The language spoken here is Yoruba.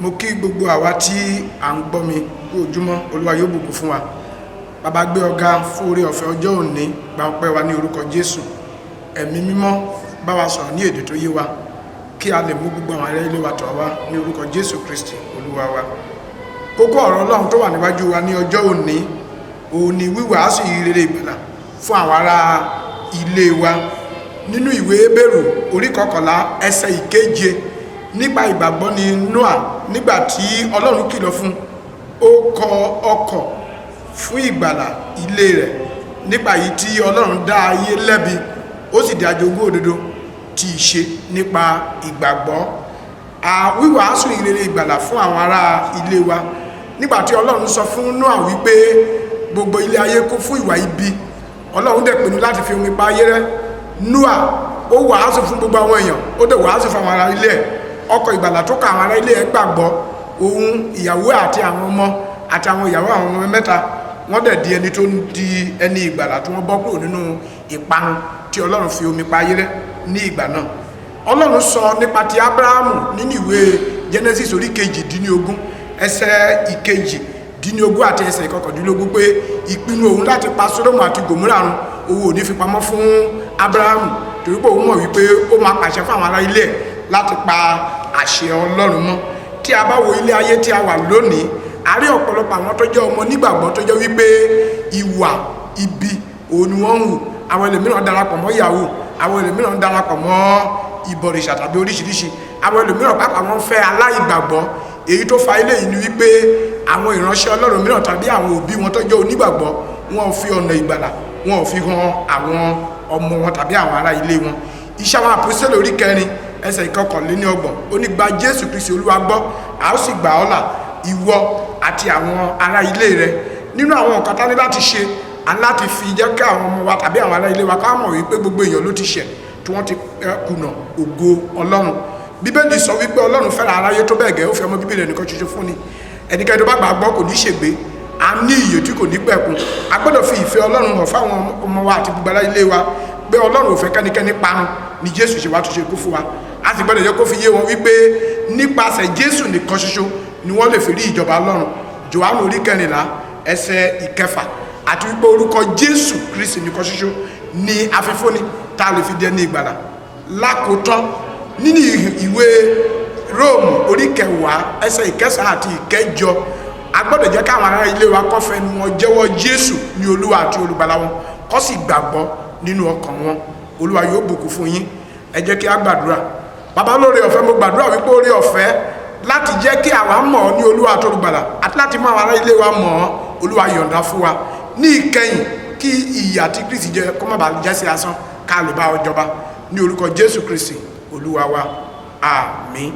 Mo kí gbogbo àwa tí à ń gbọ́ mi kú ojúmọ́, Olúwa yóò bùkún fún wa. Bàbá gbé ọ̀gá fún oore ọ̀fẹ́ ọjọ́ òní, gba ọpẹ́ wa ní orúkọ Jésù. Ẹ̀mí mímọ́ bá wa sọ̀rọ̀ ní èdè tó yé wa, kí a lè mú gbogbo àwọn ará ilé wa tọ̀ wá ní orúkọ Jésù Kristi Olúwa wa. Kókó ọ̀rọ̀ Ọlọ́run tó wà níwájú wa ní ọjọ́ òní, òun ni wíwàásù ìrere ìgbàlà fún àwọn ará ilé wa. Nínú ìwé Hébérù orí 11 ẹsẹ̀ 7 nípa ìgbàgbọ́ ní Nóà nígbàtí Ọlọ́run kìlọ̀ fún, ó kọ́ ọkọ̀ fún ìgbàlà ilé rẹ̀. Nípa yìí tí Ọlọ́run dá ayé lẹ́bi, ó sì di ajogún òdodo tí í ṣe nípa ìgbàgbọ́. Wíwàásù ìrere ìgbàlà fún àwọn ará ilé wa. Nígbàtí Ọlọ́run sọ fún Nóà wípé gbogbo ilé ayé kún fún ìwà ibi, Ọlọ́run dẹ̀ pinnu láti fi omi pa ayé rẹ́. Nóà ó wàásù fún gbogbo àwọn èèyàn, ó dẹ̀ wàásù fún àwọn ará ilé ẹ̀. Ọkọ̀ ìgbàlà tó ka àwọn ará ilé ẹ̀ gbàgbọ́, òun ìyàwó àti àwọn ọmọ àti àwọn ìyàwó àwọn ọmọ mẹ́ta, wọ́n dẹ̀ di ẹni tó ń di ẹni ìgbàlà tí wọ́n bọ́ kúrò nínú ìparun tí Ọlọ́run fi omi pa ayé rẹ́ ní ìgbà náà. Ọlọ́run sọ nípa ti Ábúráhámù nínú ìwé Genesis orí 18 ẹsẹ̀ 2 àti ẹsẹ̀ 11 pé ìpinnu òun láti pa Sódómù àti Gòmórà run òun ò ní fi pamọ́ fún Ábúráhámù, torí pé òun mọ̀ wípé ó máa pàṣẹ fún àwọn ará ilé ẹ̀ láti pa àṣẹ Ọlọ́run mọ́. Tí a bá wo ilé ayé tí a wà lónìí, a rí ọ̀pọ̀lọpọ̀ àwọn tó jẹ́ ọmọ nígbàgbọ́ tó jẹ́ wípé ìwà ibi òun ni wọ́n ń hù. Àwọn ẹlòmíràn darapọ̀ mọ́ yahoo, àwọn ẹlòmíràn darapọ̀ mọ́ ìbọ̀rìṣà tàbí oríṣiríṣi, àwọn ẹlòmíràn pàápàá wọ́n fẹ́ aláìgbàgbọ́. Èyí tó fa ilé yìí ni wípé àwọn ìránṣẹ́ Ọlọ́run mìíràn tàbí àwọn òbí wọn tó jẹ́ onígbàgbọ́, wọn ò fi ọ̀nà ìgbàlà, wọn ò fi hàn àwọn ọmọ wọn tàbí àwọn ará ilé wọn. Iṣẹ́ àwọn àpọ́sítélì orí 4 ẹsẹ̀ 21 ó ní gba Jésù Kristi Olúwa gbọ́, a ó sì gbà ọ́ là, ìwọ àti àwọn ará ilé rẹ. Nínú àwọn nǹkan tá ní láti ṣe, a ní láti fi jẹ́ kí àwọn ọmọ wa tàbí àwọn ará ilé wa ká mọ̀ wípé gbogbo èèyàn ló ti ṣẹ̀ tí wọ́n ti kùnà ògo Ọlọ́run. Bíbélì sọ wípé Ọlọ́run fẹ́ràn aráyé tó bẹ́ẹ̀ gẹ́, ó fi ọmọ bíbí rẹ̀ nìkan ṣoṣo fún ni. Ẹnikẹ́ni tó bá gbàgbọ́ kò ní ṣègbé, a ní ìyè tí kò ní pẹ̀kun. A gbọ́dọ̀ fi ìfẹ́ Ọlọ́run hàn fáwọn ọmọ wa àti gbogbo ará ilé wa pé Ọlọ́run ò fẹ́ kẹ́nikẹ́ni parun, ni Jésù ṣe wá tó ṣe kú fún wa. A sì gbọ́dọ̀ jẹ́ kó fi yé wọn wípé nípasẹ̀ Jésù nìkan ṣoṣo ni wọ́n lè fi rí ìjọba Ọlọ́run. Jòhánù orí 14 ẹsẹ̀ 9 àti wípé orúkọ Jésù Kristi nìkan ṣoṣo ni afẹ́fóni tá a lè fi dẹni ìgbàlà. Lákòótán nínú ìwé Róòmù orí 10 ẹsẹ̀ 9 àti 10, a gbọ́dọ̀ jẹ́ káwọn ará ilé wa kọ́ fẹnu wọn jẹ́wọ́ Jésù ní Olúwa àti olùgbàlà wọn, kó sì gbàgbọ́ nínú ọkàn wọn. Olúwa yóò bùkún fún yín. Ẹ jẹ́ kí a gbàdúrà. Bàbá lóore ọ̀fẹ́, mo gbàdúrà wípé oore ọ̀fẹ́ láti jẹ́ kí àwa mọ̀ ọ́ ní Olúwa àti olùgbàlà àti láti mọ àwọn ará ilé wa mọ̀ ọ́, Olúwa yọ̀ǹda fún wa. Ní ìkẹyìn kí ìyà tí Kristi jẹ kó má bàa jẹ́ sí asán, ká lè bá ọ jọba ní orúkọ Jésù Kristi Olúwa wa. Àmín.